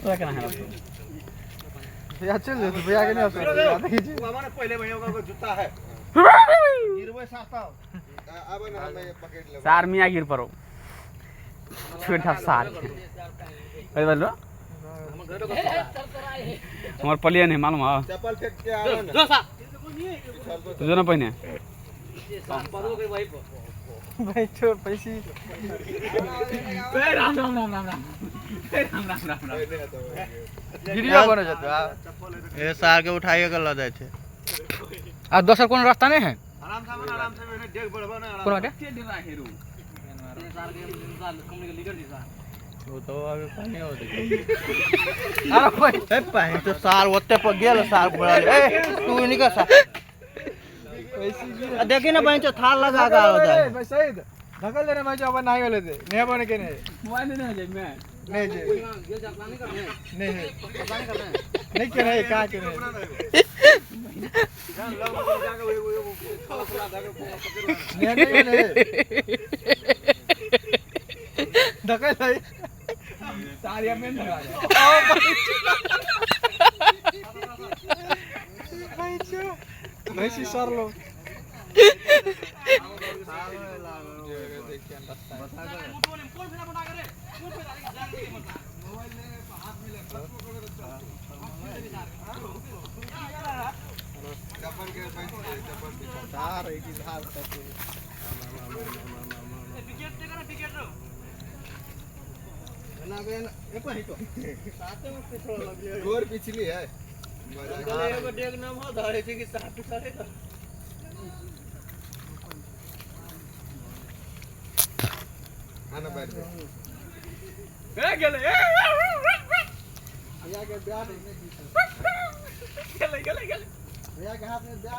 तो क्या है भैया चल दे भैया के नहीं हो सकता हमारे पहले भैया का जूता है गिरवे साता अब ना मैं पकड़ ले सार मियाँ गिर पड़ो छोटा सार कई बार लो हमारे पलियन है मालूम है चप्पल फेंक के आओ ना तुझे ना पहने भाई छोड़ पैसे राम राम राम राम राम वीडियो बन जाता ए सार के उठाइए कर ला जाए छे आ दोसर कोनो रास्ता नहीं है आराम से मैंने देख बढ़वा ना कोनो बाटे वो तो अभी पानी हो दे अरे भाई ए पानी तो सार ओते पर गेल सार बोला ए तू निकल सा पैसे देखी ना बहन थाल लगा का होता है भाई सही धकल देने मैं जो अपन नहीं बोले थे नहीं बने के नहीं मोबाइल नहीं है मैं नहीं जी नहीं नहीं के नहीं कहाँ के नहीं धकल है सारिया में लगा भैंसी सर लो गोर पिछली है आना बैठ ए गेले भैया के ब्याह नहीं गेले गेले गेले भैया के हाथ में ब्याह